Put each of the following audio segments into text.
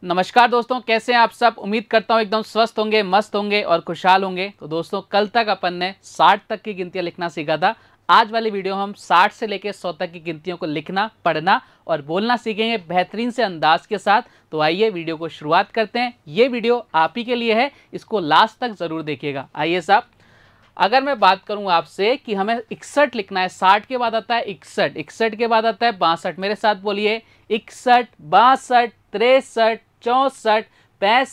नमस्कार दोस्तों, कैसे हैं आप सब। उम्मीद करता हूं एकदम स्वस्थ होंगे, मस्त होंगे और खुशहाल होंगे। तो दोस्तों, कल तक अपन ने 60 तक की गिनतियां लिखना सीखा था। आज वाली वीडियो हम 60 से लेकर 100 तक की गिनतियों को लिखना, पढ़ना और बोलना सीखेंगे बेहतरीन से अंदाज के साथ। तो आइए वीडियो को शुरुआत करते हैं। ये वीडियो आप ही के लिए है, इसको लास्ट तक जरूर देखिएगा। आइए साहब, अगर मैं बात करूं आपसे कि हमें 61 लिखना है, 60 के बाद आता है 61, 61 के बाद आता है 62। मेरे साथ बोलिए, 61, 62, 63, 64, 65,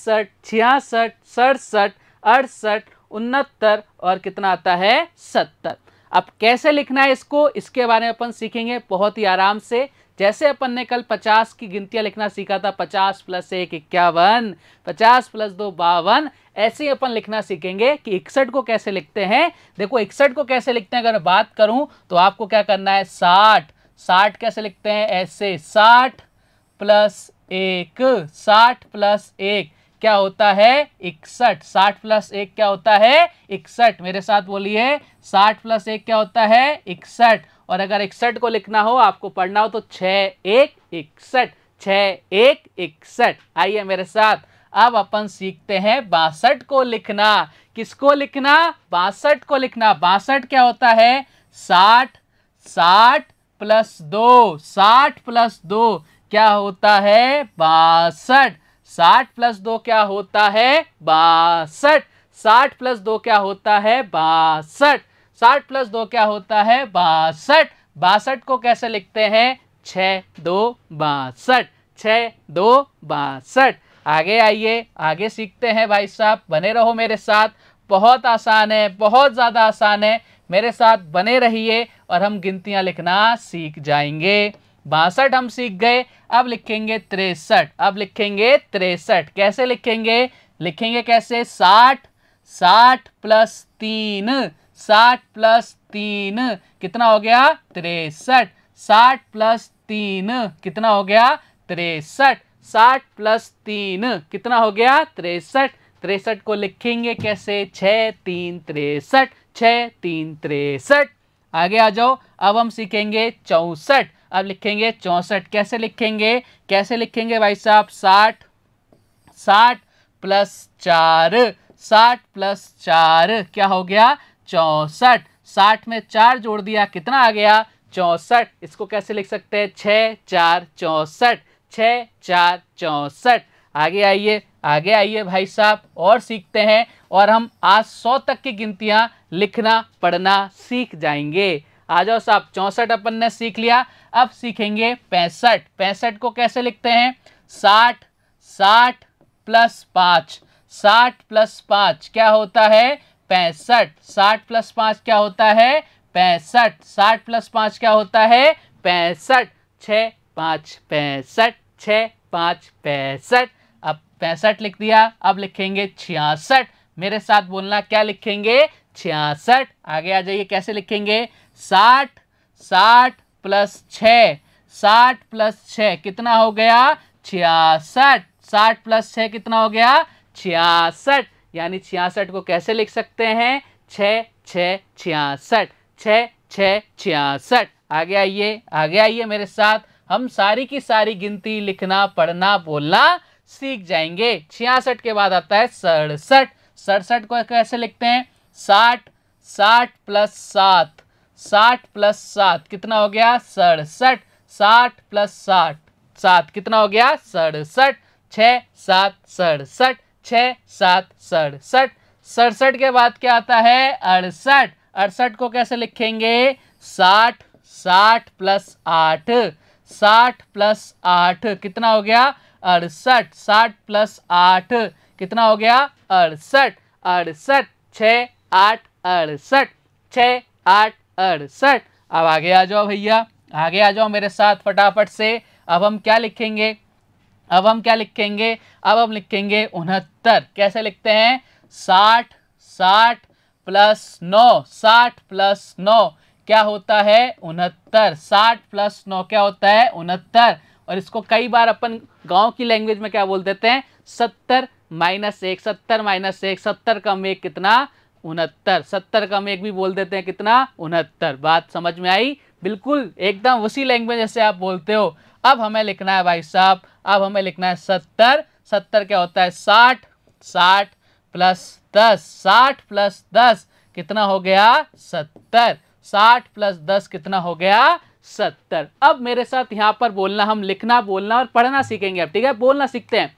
66, 67, 68, 69 और कितना आता है 70। अब कैसे लिखना है इसको, इसके बारे में अपन सीखेंगे बहुत ही आराम से। जैसे अपन ने कल 50 की गिनतियां लिखना सीखा था, 50 + 1 51, 50 + 2 52। ऐसे ही अपन लिखना सीखेंगे कि 61 को कैसे लिखते हैं। देखो 61 को कैसे लिखते हैं, अगर बात करूं तो आपको क्या करना है, 60 60 कैसे लिखते हैं, ऐसे 60 + 1, 60 + 1 क्या होता है 61, 60 + 1 क्या होता है 61। मेरे साथ बोलिए, 60 + 1 क्या होता है 61। और अगर 61 को लिखना हो, आपको पढ़ना हो तो 6 1 61, 6 1 61। आइए मेरे साथ, अब अपन सीखते हैं 62 को लिखना। किसको लिखना, 62 को लिखना। 62 क्या होता है 60, 60 + 2, 60 + 2 क्या होता है 62, 60 + 2 क्या होता है 62, 60 + 2 क्या होता है 62, 60 + 2 क्या होता है 62। 62 को कैसे लिखते हैं, 6 2 62, 6 2 62। आगे आइए, आगे सीखते हैं भाई साहब, बने रहो मेरे साथ। बहुत आसान है, बहुत ज़्यादा आसान है। मेरे साथ बने रहिए और हम गिनतियां लिखना सीख जाएंगे। 62 हम सीख गए। अब लिखेंगे 63, अब लिखेंगे 63। कैसे लिखेंगे, लिखेंगे कैसे, 60 60 + 3, 60 + 3 कितना हो गया 63, 60 + 3 कितना हो गया 63, 60 + 3 कितना हो गया 63। 63 को लिखेंगे कैसे, 6 3 63, 6 3 63। आगे आ जाओ, अब हम सीखेंगे 64। अब लिखेंगे 64। कैसे लिखेंगे, कैसे लिखेंगे भाई साहब, 60 60 + 4, 60 + 4 क्या हो गया 64। 60 में 4 जोड़ दिया, कितना आ गया 64। इसको कैसे लिख सकते हैं, 6 4 64, 6 4 64। आगे आइए, आगे आइए भाई साहब, और सीखते हैं। और हम आज 100 तक की गिनतियां लिखना पढ़ना सीख जाएंगे। आ जाओ साहब, 64 अपन ने सीख लिया। अब सीखेंगे 65। 65 को कैसे लिखते हैं, 60 60 + 5, 60 + 5 क्या होता है 65, 60 + 5 क्या होता है 65, 60 + 5 क्या होता है 65, 6 5 65, 6 5 65। अब 65 लिख दिया। अब लिखेंगे 66। मेरे साथ बोलना, क्या लिखेंगे 66। आगे आ जाइए, कैसे लिखेंगे, 60 60 + 6, 60 + 6 कितना हो गया 66, 60 + 6 कितना हो गया 66। यानी 66 को कैसे लिख सकते हैं, 6 6 66, 6 6 66। आगे आइए, आगे आइए मेरे साथ, हम सारी की सारी गिनती लिखना पढ़ना बोलना सीख जाएंगे। 66 के बाद आता है 67। 67 को कैसे लिखते हैं, 60 60 + 7, 60 + 7 कितना हो गया 67, 60 + 7 7 कितना हो गया 67, 6 7 67, 6 7 67। 67 के बाद क्या आता है 68। 68 को कैसे लिखेंगे, 60 60 + 8, 60 + 8 कितना हो गया 68, 60 + 8 कितना हो गया 68, 68 6 8 68, 6 8 68। अब आगे आ जाओ भैया, आगे आ जाओ मेरे साथ फटाफट से। अब हम क्या लिखेंगे, अब हम क्या लिखेंगे, अब हम लिखेंगे 69। कैसे लिखते हैं, 60 60 + 9, 60 + 9 क्या होता है 69, 60 + 9 क्या होता है 69। और इसको कई बार अपन गांव की लैंग्वेज में क्या बोल देते हैं, 70 - 1, 70 - 1, 70 कम 1 कितना 69, 70 कम 1 भी बोल देते हैं कितना 69। बात समझ में आई, बिल्कुल एकदम उसी लैंग्वेज जैसे आप बोलते हो। अब हमें लिखना है भाई साहब, अब हमें लिखना है 70 70 क्या होता है 60, 60 प्लस 10, 60 प्लस 10 कितना हो गया 70, 60 प्लस 10 कितना हो गया 70। अब मेरे साथ यहाँ पर बोलना, हम लिखना बोलना और पढ़ना सीखेंगे अब, ठीक है। बोलना सीखते हैं,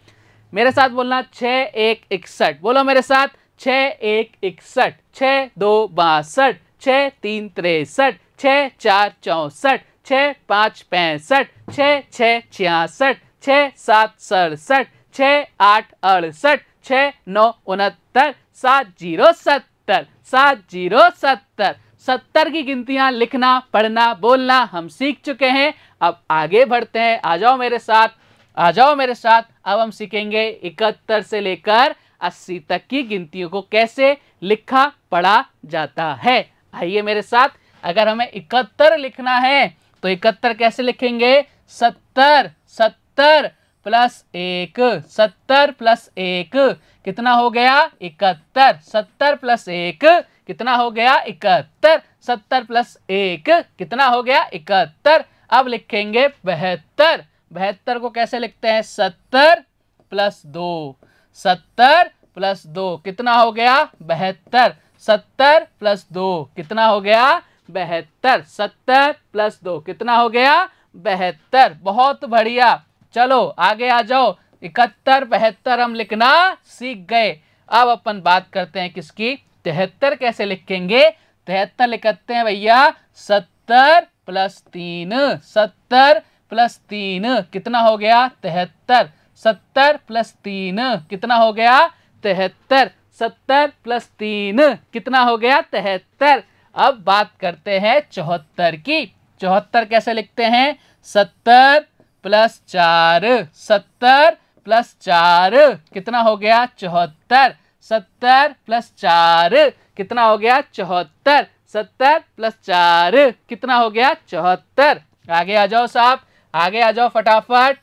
मेरे साथ बोलना 6 1 61, बोलो मेरे साथ 6 1 61, 6 2 62, 6 3 63, 6 4 64, 6 5 65, 6 6 66, 6 7 67, 6 8 68, 6 9 69, 7 0 70, 7 0 70। 70 की गिनतियां लिखना पढ़ना बोलना हम सीख चुके हैं। अब आगे बढ़ते हैं, आ जाओ मेरे साथ, आ जाओ मेरे साथ। अब हम सीखेंगे 71 से लेकर 80 तक की गिनतियों को कैसे लिखा पढ़ा जाता है। आइए मेरे साथ, अगर हमें 71 लिखना है तो 71 कैसे लिखेंगे 70, 70 प्लस 1, 70 प्लस 1 कितना हो गया 71, 70 प्लस 1 कितना हो गया 71, 70 प्लस 1 कितना हो गया 71। अब लिखेंगे 72, 72 को कैसे लिखते हैं 70 प्लस 2, 70 प्लस 2 कितना हो गया 72, 70 प्लस 2 कितना हो गया 72, 70 प्लस 2 कितना हो गया 72। बहुत बढ़िया, चलो आगे आ जाओ। 71 72 हम लिखना सीख गए। अब अपन बात करते हैं किसकी, 73 कैसे लिखेंगे। 73 लिखते हैं भैया 70 प्लस 3, 70 प्लस 3 कितना हो गया 73, 70 प्लस 3 कितना हो गया 73, 70 प्लस 3 कितना हो गया 73। अब बात करते हैं 74 की। 74 कैसे लिखते हैं 70 प्लस 4, 70 प्लस 4 कितना हो गया 74, 70 प्लस 4 कितना हो गया 74, 70 प्लस 4 कितना हो गया 74। आगे आ जाओ साहब, आगे आ जाओ फटाफट,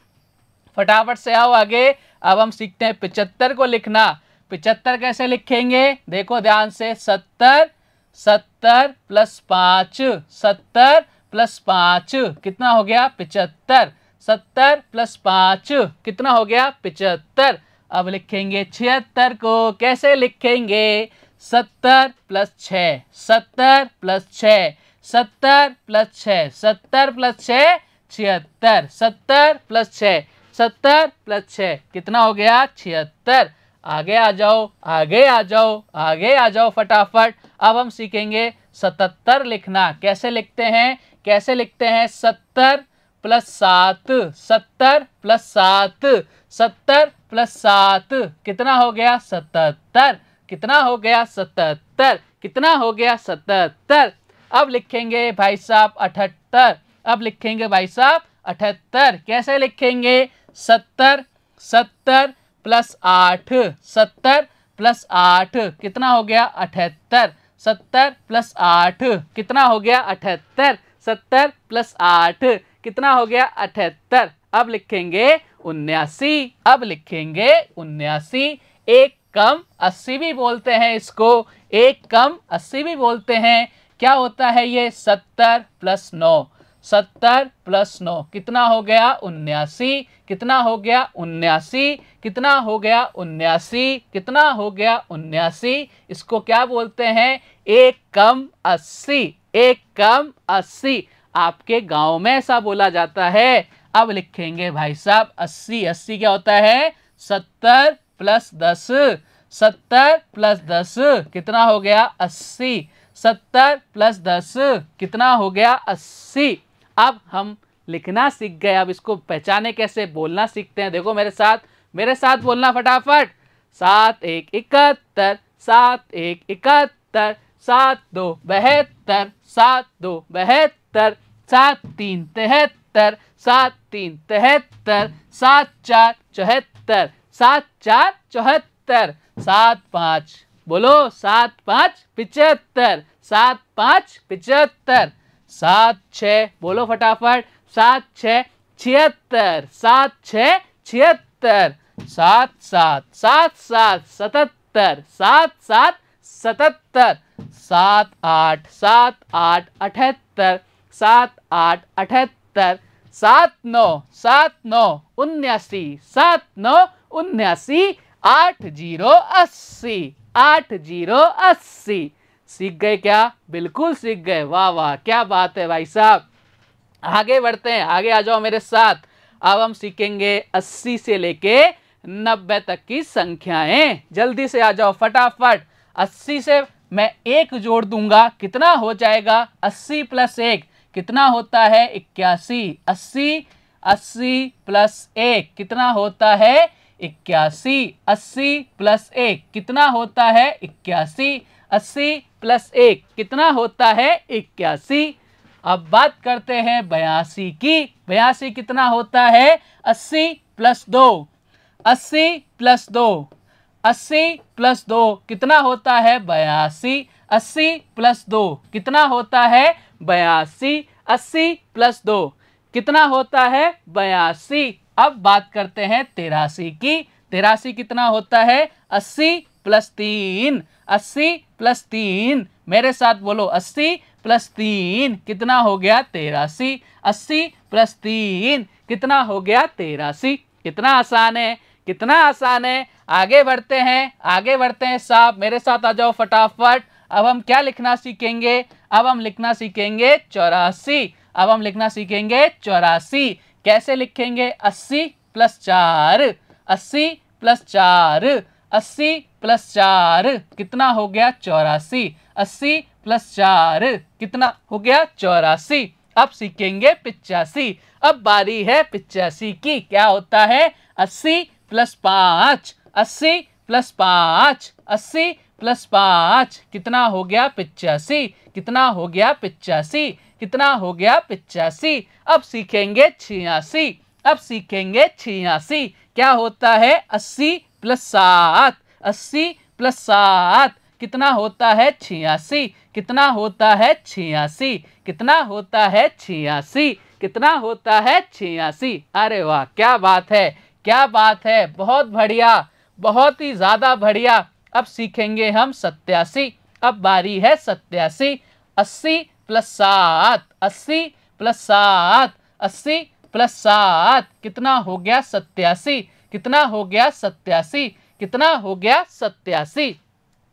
फटाफट से आओ आगे। अब हम सीखते हैं 75 को लिखना। 75 कैसे लिखेंगे देखो ध्यान से, 70, 70 प्लस 5, 70 प्लस 5 कितना हो गया 75, 70 प्लस 5 कितना हो गया 75। अब लिखेंगे 76 को, कैसे लिखेंगे 70 plus 6, 70 plus 6, 70 plus 6, 70 plus 6 76, 70 plus 6, 70 plus 6 कितना हो गया 76। आगे आ जाओ, आगे आ जाओ, आगे आ जाओ फटाफट। अब हम सीखेंगे 77 लिखना। कैसे लिखते हैं, कैसे लिखते हैं 70 प्लस 7, 70 प्लस 7, 70 प्लस 7 कितना हो गया 77, कितना हो गया 77, कितना हो गया 77। अब लिखेंगे भाई साहब 78, अब लिखेंगे भाई साहब 78 कैसे लिखेंगे 70, 70 प्लस 8, 70 प्लस 8 कितना हो गया 78, 70 प्लस 8 कितना हो गया 78, 70 प्लस 8 कितना हो गया 78। अब लिखेंगे 79, अब लिखेंगे 79। एक कम 80 भी बोलते हैं इसको, एक कम 80 भी बोलते हैं। क्या होता है ये 70 प्लस 9, 70 प्लस 9 कितना हो गया 79, कितना हो गया 79, कितना हो गया 79, कितना हो गया 79। इसको क्या बोलते हैं एक कम 80, एक कम 80। आपके गांव में ऐसा बोला जाता है। अब लिखेंगे भाई साहब 80, 80 क्या होता है 70 प्लस 10, 70 प्लस 10 कितना हो गया 80, 70 प्लस 10 कितना हो गया 80। अब हम लिखना सीख गए, अब इसको पहचाने कैसे, बोलना सीखते हैं। देखो मेरे साथ बोलना फटाफट। 7 1 71, 7 1 71, 7 2 72, 7 2 72, 7 3 73, 7 3 73, 7 4 74, 7 4 74, 7 5 बोलो 7 5 75, 7 5 75, 7 6 बोलो फटाफट 7 6 76, 7 6 76, 7 7 7 7 77, 7 7 77, 7 8 7 8 78, 7 8 78, 7 9 7 9 79, 7 9 79, 80, 80। सीख गए क्या? बिल्कुल सीख गए। वाह वाह, क्या बात है भाई साहब। आगे बढ़ते हैं, आगे आ जाओ मेरे साथ। अब हम सीखेंगे 80 से लेके 90 तक की संख्याएं। जल्दी से आ जाओ फटाफट। 80 से मैं 1 जोड़ दूंगा, कितना हो जाएगा? 80 + 1 कितना होता है? 81। 80 + 1 कितना होता है? 81। 80 + 1 कितना होता है? 81। 80 + 1 कितना होता है? 81। अब बात करते हैं 82 की। 82 कितना होता है? 80 + 2। 80 + 2, 80 + 2 कितना होता है? 82। 80 + 2 कितना होता है? 82। 80 + 2 कितना होता है? 82। अब बात करते हैं 83 की। 83 कितना होता है? 80 + 3। 80 + 3 मेरे साथ बोलो, 80 + 3 कितना हो गया? 83। 80 + 3 कितना हो गया? 83। कितना आसान है, कितना आसान है। आगे बढ़ते हैं, आगे बढ़ते हैं साहब, मेरे साथ आ जाओ फटाफट। अब हम क्या लिखना सीखेंगे? अब हम लिखना सीखेंगे 84। अब हम लिखना सीखेंगे 84। कैसे लिखेंगे? 80 + 4। 80 + 4, 80 + 4 कितना हो गया? 84। 80 + 4 कितना हो गया? 84। अब सीखेंगे 85। अब बारी है 85 की। क्या होता है? 80 + 5। 80 + 5, 80 + 5 कितना हो गया? 85। कितना हो गया? 85। कितना हो गया? 85। अब सीखेंगे 86। अब सीखेंगे 86। क्या होता है? 80 + 7। 80 + 7 कितना होता है? 86। कितना होता है? 86। कितना होता है? 86। कितना होता है? 86। अरे वाह, क्या बात है, क्या बात है, बहुत बढ़िया, बहुत ही ज्यादा बढ़िया। अब सीखेंगे हम 87। अब बारी है 87। 80 + 7। 80 + 7, 80 + 7 कितना हो गया? 87। कितना हो गया? 87। कितना हो गया? 87।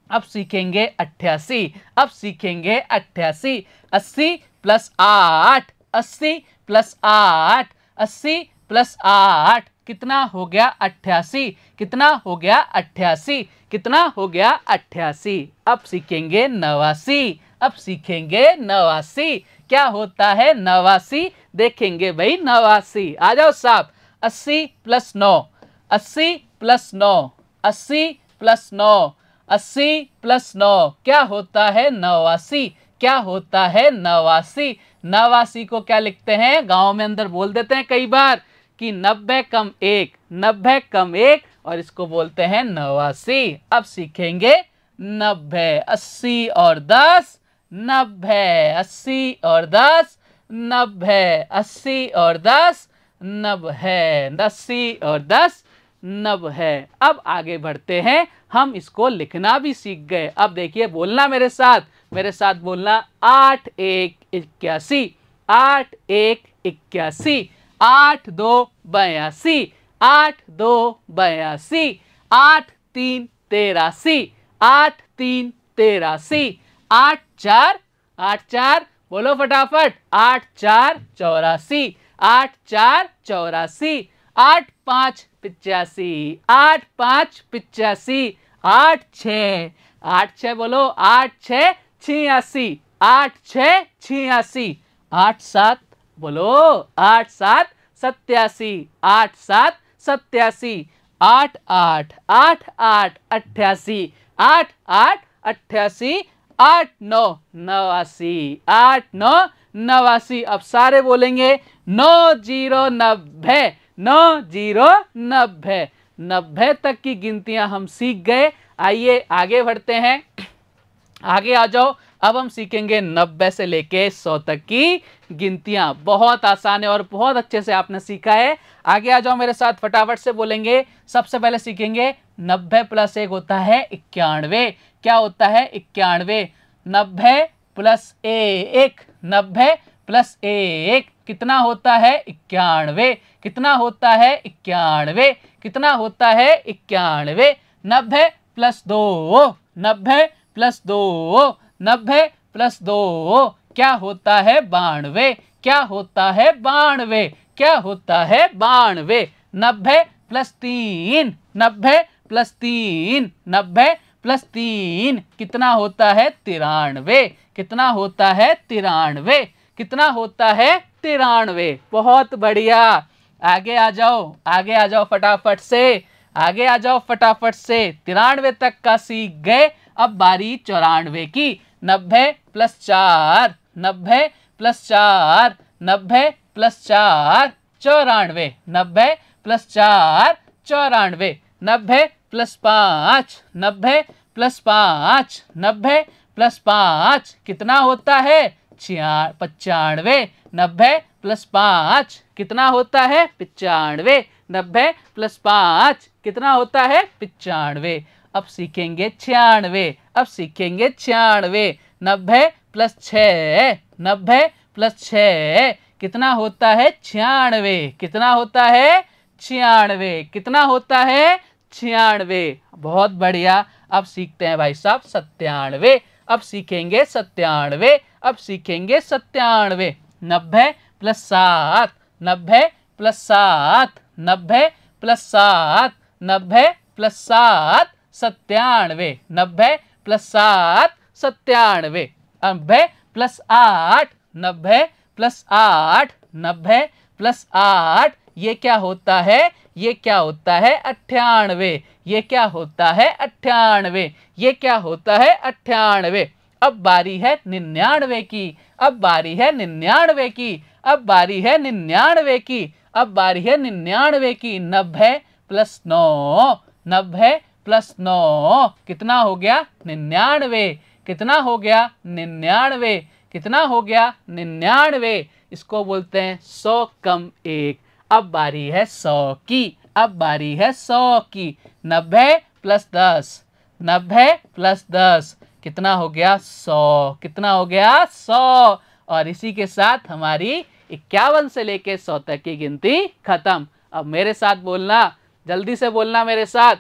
अब सीखेंगे 88। अब सीखेंगे 88। 80 + 8। 80 + 8, 80 + 8 कितना हो गया? 88। कितना हो गया? 88। कितना हो गया? 88। अब सीखेंगे 89। अब सीखेंगे 89। क्या होता है 89? देखेंगे भाई 89। आ जाओ साहब। 80 + 9। 80 + 9, 80 + 9, 80 + 9 क्या होता है? 89। क्या होता है? 89। 89 को क्या लिखते हैं? गांव में अंदर बोल देते हैं कई बार कि 90 + 1, 90 + 1 और इसको बोलते हैं 89। अब सीखेंगे 90। 80 और 10, 90। 80 और 10, 90। 80 और 10, 90। 80 और 10, 90। अब आगे बढ़ते हैं, हम इसको लिखना भी सीख गए। अब देखिए, बोलना मेरे साथ, मेरे साथ बोलना। 8 1 81, 8 1 81, 8 2 82, 8 2 82, 8 3 83, 8 3 83, 8 4, 8 4 बोलो फटाफट, 8 4 84, 8 4 84, 8 5 85, 8 5 85, 8 6, 8 6 बोलो, 8 6 86, 8 6 86, 8 7 बोलो, 8 7 87, 8 7 87, 8 8 8 8 88, 8 8 88, 8 9 89, 8 9 89। अब सारे बोलेंगे 9 0 90, 9 0 90। 90 तक की गिनतियां हम सीख गए। आइए आगे बढ़ते हैं, आगे आ जाओ। अब हम सीखेंगे 90 से लेके 100 तक की गिनतियां। बहुत आसान है और बहुत अच्छे से आपने सीखा है। आगे आ जाओ मेरे साथ, फटाफट से बोलेंगे। सबसे पहले सीखेंगे 90 + 1 होता है 91। क्या होता है? 91। 90 + 1, 90 + 1 कितना होता है 91, कितना होता है 91, कितना होता है 91, 90 प्लस 2, 90 प्लस 2, 90 प्लस 2 क्या होता है 92, क्या होता है 92, क्या होता है 92, 90 प्लस 3, 90 प्लस 3, 90 प्लस 3 कितना होता है 93, कितना होता है 93, कितना होता है 93। बहुत बढ़िया, आगे आ जाओ, आगे आ जाओ फटाफट से, आगे आ जाओ फटाफट से। 93 तक का सीख गए, अब बारी 94 की। 90 plus 4, 90 plus 4, 90 plus 4 94, 90 plus 4 94, 90 plus 5, 90 plus 5, 90 plus 5 कितना होता है 95, 90 प्लस 5 कितना होता है 95, 90 प्लस 5 कितना होता है 95। अब सीखेंगे 96, अब सीखेंगे 96। 90 प्लस 6, 90 प्लस 6 कितना होता है 96, कितना होता है 96, कितना होता है 96। बहुत बढ़िया। अब सीखते हैं भाई साहब 97, अब सीखेंगे 97, अब सीखेंगे 97। 90 plus 7, 90 plus 7, 90 plus 7, 90 plus 7 97, 90 plus 7 97, 90 plus 8, 90 plus 8, 90 plus 8 ये क्या होता है, ये क्या होता है 98, ये क्या होता है 98, ये क्या होता है 98। अब बारी है 99 की, अब बारी है 99 की, अब बारी है 99 की, अब बारी है 99 की। 90 प्लस 9, 90 प्लस 9 कितना हो गया 99, कितना हो गया 99, कितना हो गया 99। इसको बोलते हैं 100 कम 1। अब बारी है 100 की, अब बारी है 100 की। 90 प्लस 10, 90 प्लस 10 कितना हो गया 100, कितना हो गया 100। और इसी के साथ हमारी 51 से लेके 100 तक की गिनती खत्म। अब मेरे साथ बोलना, जल्दी से बोलना मेरे साथ।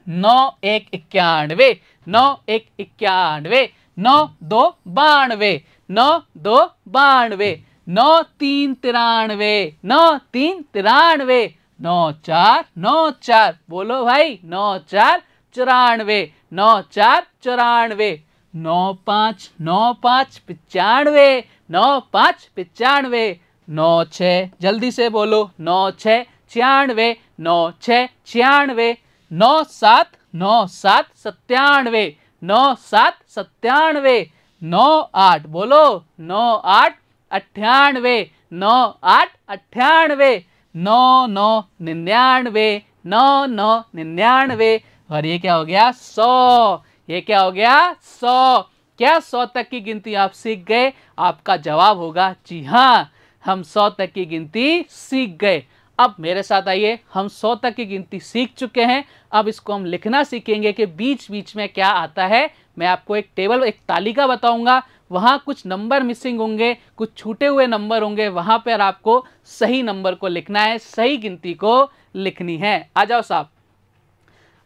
9 1 91, 9 1 91, 9 2 92, 9 2 92, 9 3 93, 9 3 93, 9 4 9 4 बोलो भाई 9 4 94, 9 4 94, 9 5 9 5 95, 9 5 95, 9 6 जल्दी से बोलो 9 6 96, 9 6 96, 9 7 9 7 97, 9 7 97, 9 8 बोलो 9 8 98, 9 8 98, 9 9 99, 9 9 99। और ये क्या हो गया 100, ये क्या हो गया 100। क्या 100 तक की गिनती आप सीख गए? आपका जवाब होगा जी हाँ, हम 100 तक की गिनती सीख गए। अब मेरे साथ आइए, हम 100 तक की गिनती सीख चुके हैं। अब इसको हम लिखना सीखेंगे कि बीच बीच में क्या आता है। मैं आपको एक टेबल, एक तालिका बताऊंगा, वहाँ कुछ नंबर मिसिंग होंगे, कुछ छूटे हुए नंबर होंगे, वहाँ पर आपको सही नंबर को लिखना है, सही गिनती को लिखनी है। आ जाओ साहब,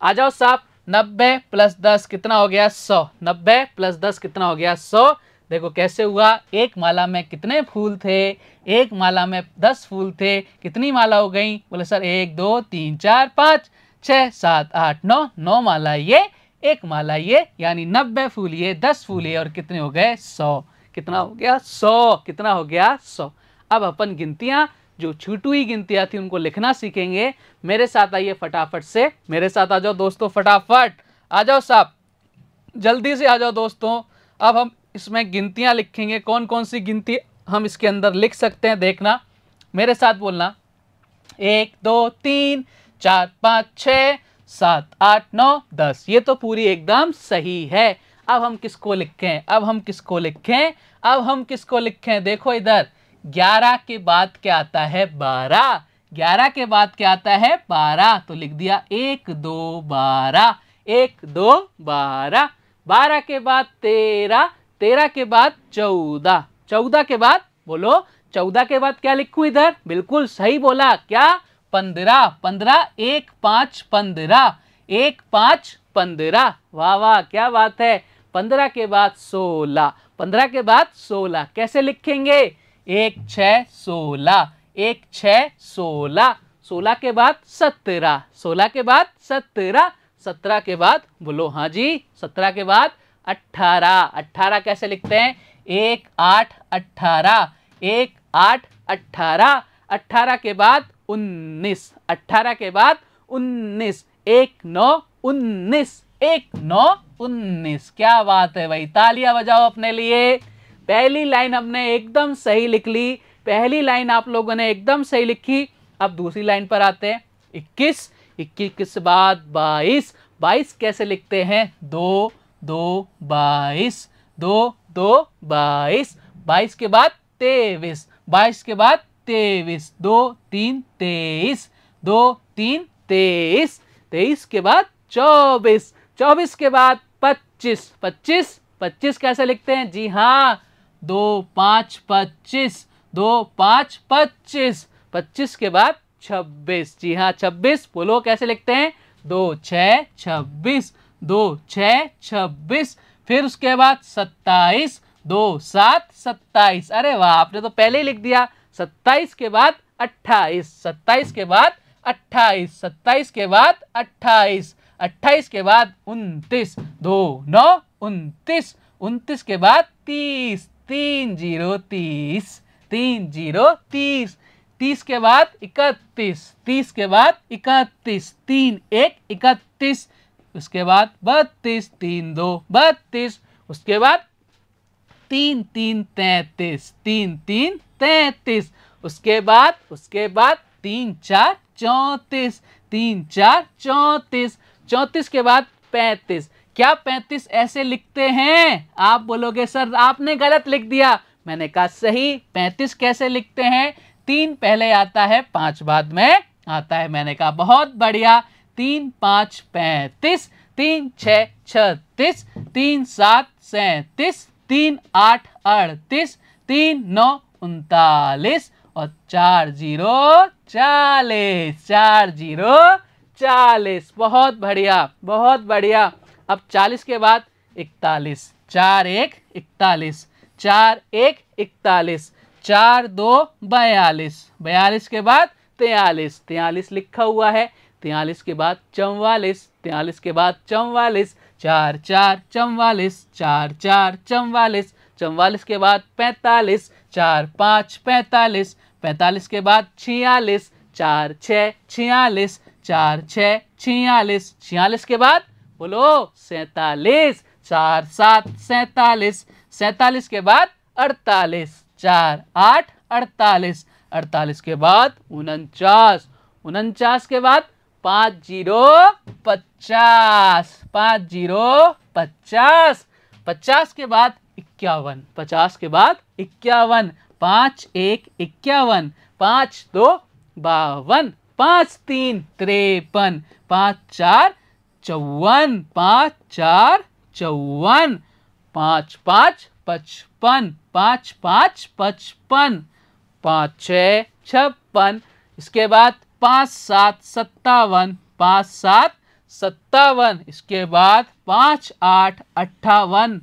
आ जाओ साहब। 90 प्लस 10 कितना हो गया 100, 90 प्लस 10 कितना हो गया 100। देखो कैसे हुआ, एक माला में कितने फूल थे, एक माला में 10 फूल थे, कितनी माला हो गई? बोले सर 1 2 3 4 5 6 7 8 9, 9 माला ये, एक माला ये, यानी 90 फूल ये, 10 फूल ये, और कितने हो गए 100। कितना हो गया 100, कितना हो गया 100। अब अपन गिनतियाँ, जो छूटी हुई गिनतियाँ थी उनको लिखना सीखेंगे। मेरे साथ आइए फटाफट से, मेरे साथ आ जाओ दोस्तों, फटाफट आ जाओ साहब, जल्दी से आ जाओ दोस्तों। अब हम इसमें गिनतियाँ लिखेंगे, कौन कौन सी गिनती हम इसके अंदर लिख सकते हैं, देखना मेरे साथ बोलना। 1 2 3 4 5 6 7 8 9 10, ये तो पूरी एकदम सही है। अब हम किसको लिखें, अब हम किसको लिखें, अब हम किसको लिखें? देखो इधर, 11 के बाद क्या आता है 12, 11 के बाद क्या आता है 12, तो लिख दिया 1 2 12, 1 2 12। 12 के बाद 13, 13 के बाद 14, 14 के बाद बोलो 14 के बाद क्या लिखूं इधर? बिल्कुल सही बोला, क्या? 15। 15 1 5 15, 1 5 15। वाह वाह, क्या बात है। 15 के बाद 16, 15 के बाद 16 कैसे लिखेंगे? 1 6 16, 1 6 16, 16 के बाद 17, 16 के बाद 17, 17 के बाद बोलो हाँ जी, 17 के बाद 18, 18 कैसे लिखते हैं? 1 8 18, 1 8 18, 18 के बाद 19, 18 के बाद 19, 1 9 19, 1 9 19। क्या बात है भाई, तालियां बजाओ अपने लिए। पहली लाइन हमने एकदम सही लिख ली, पहली लाइन आप लोगों ने एकदम सही लिखी। अब दूसरी लाइन पर आते हैं। 21, 21 के बाद 22, 22 कैसे लिखते हैं? 2 2 22, 2 2 22, 22 के बाद 23, 22 के बाद 23, 2 3 23, 2 3 23, 23 के बाद 24, 24 के बाद 25, 25, 25 कैसे लिखते हैं? जी हाँ, 2 5 25, 2 5 25, 25 के बाद 26, जी हाँ 26। बोलो कैसे लिखते हैं? 2 6 26, 2 6 26। फिर उसके बाद 27, 2 7 27। अरे वाह, आपने तो पहले ही लिख दिया। 27 के बाद 28, 27 के बाद 28, 27 के बाद 28, 28 के बाद 29, 2 9 29, 29 के बाद 30, 3 0 30, 3 0 30, 30 के बाद 31, 30 के बाद 31, 3 1 31, उसके बाद 32, 3 2 32, उसके बाद 3 3 33, 3 3 33, उसके बाद 3 4 34, 3 4 34, 34 के बाद 35। क्या 35 ऐसे लिखते हैं? आप बोलोगे सर आपने गलत लिख दिया। मैंने कहा सही। 35 कैसे लिखते हैं? 3 पहले आता है, 5 बाद में आता है। मैंने कहा बहुत बढ़िया। 3 5 35, 3 6 36, 3 7 37, 3 8 38, 3 9 39 और 4 0 40, 4 0 40। बहुत बढ़िया, बहुत बढ़िया। अब 40 के बाद 41, 4 1 41, 4 1 41, 4 2 42, 42 के बाद 43, 43 लिखा हुआ है। 43 के बाद 44, 43 के बाद 44, 4 4 44, 4 4 44, 44 के बाद 45, 4 5 45, 45 के बाद 46, 4 6 46, 4 6 46, 46 के बाद बोलो 47, 4 7 47, 47 के बाद 48, 4 8 48, 48 के बाद 49, 49 के बाद 5 0 50, 5 0 50, 50 के बाद 51, 50 के बाद 51, 5 1 51, 5 2 52, 5 3 53, 5 4 54, 5 4 54, 5 5 55, 5 5 55, 5 6 56। इसके बाद 5 7 57, 5 7 57। इसके बाद 5 8 58,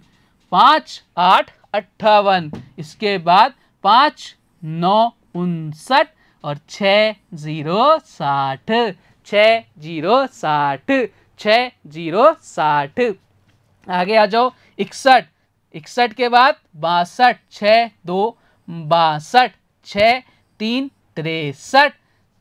5 8 58। इसके बाद 5 9 59 और 6 0 60, 6 0 60, 6 0 60। आगे आ जाओ। 61, 61 के बाद 62, 6 2 62, 6 3 63,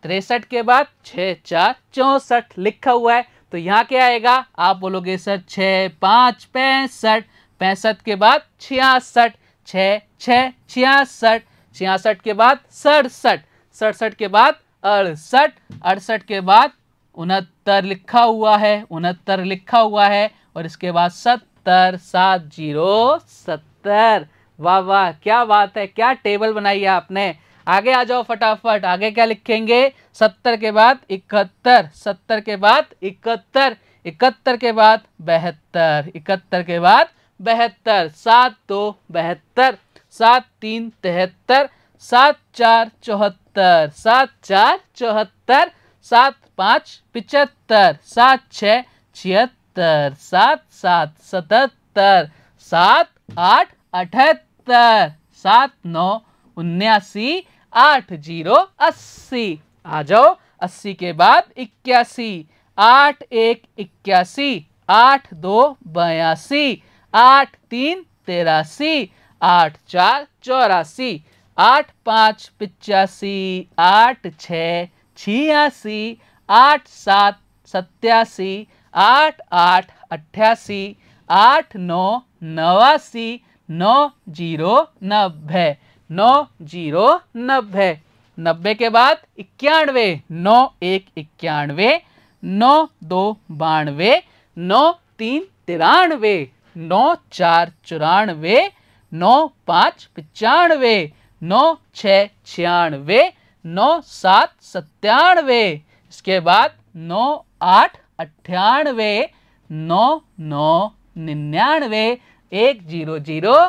63 के बाद 6 4 64 लिखा हुआ है। तो यहाँ क्या आएगा? आप बोलोगे सर 6 5 65, 65 के बाद 66, 6 6 66, 66 के बाद 67, 67 के बाद 68, 68 के बाद 69 लिखा हुआ है, 69 लिखा हुआ है। और इसके बाद 70, 7 0 70। वाह वाह, क्या बात है, क्या टेबल बनाई है आपने। आगे आ जाओ फटाफट। आगे क्या लिखेंगे? 70 के बाद 71, 70 के बाद 71, 71 के बाद 72, 71 के बाद 72, 7 2 72, 7 3 73, 7 4 74, 7 4 74, 7 5 75, 7 6 76, 7 7 77, 7 8 78, 7 9 79, 8 0 80। आ जाओ 80 के बाद 81, 8 1 81, 8 2 82, 8 3 83, 8 4 84, 8 5 85, 8 6 86, 8 7 87, 8 8 88, 8 9 89, 9 0 90, 9 0 90। 90 के बाद 91, 9 1 91, 9 2 92, 9 3 93, 9 4 94, 9 5 95, 9 6 96, 9 7 97। इसके बाद 9 8 98, 9 9 99, 1 0 0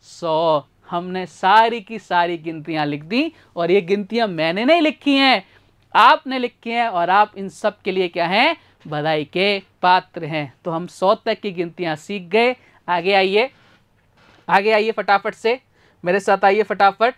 100। हमने सारी की सारी गिनतियां लिख दी और ये गिनतियां मैंने नहीं लिखी हैं, आपने लिखी हैं और आप इन सब के लिए क्या हैं, बधाई के पात्र हैं। तो हम 100 तक की गिनतियां सीख गए। आगे आइए, आगे आइए फटाफट से, मेरे साथ आइए फटाफट।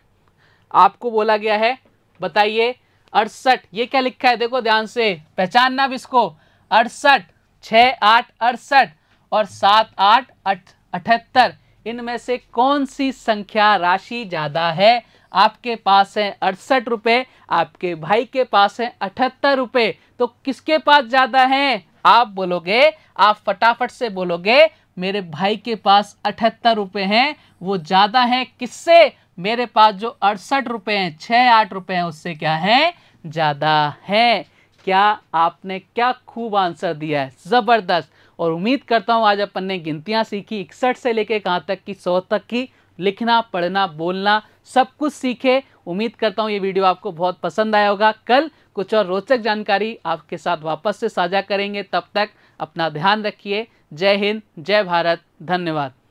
आपको बोला गया है, बताइए 68, ये क्या लिखा है, देखो ध्यान से, पहचानना अब इसको। 68, 6 8 68 और 7 8 78, इनमें से कौन सी संख्या राशि ज़्यादा है? आपके पास है 68 रुपये, आपके भाई के पास है 78 रुपये, तो किसके पास ज़्यादा है? आप बोलोगे, आप फटाफट से बोलोगे, मेरे भाई के पास 78 रुपये हैं, वो ज़्यादा है किससे? मेरे पास जो 68 रुपये हैं, 6 8 रुपये हैं, उससे क्या है, ज़्यादा है। क्या आपने क्या खूब आंसर दिया है, ज़बरदस्त। और उम्मीद करता हूँ आज अपन ने गिनतियाँ सीखी 61 से लेके कहाँ तक की, 100 तक की, लिखना पढ़ना बोलना सब कुछ सीखे। उम्मीद करता हूँ ये वीडियो आपको बहुत पसंद आया होगा। कल कुछ और रोचक जानकारी आपके साथ वापस से साझा करेंगे, तब तक अपना ध्यान रखिए। जय हिंद, जय भारत, धन्यवाद।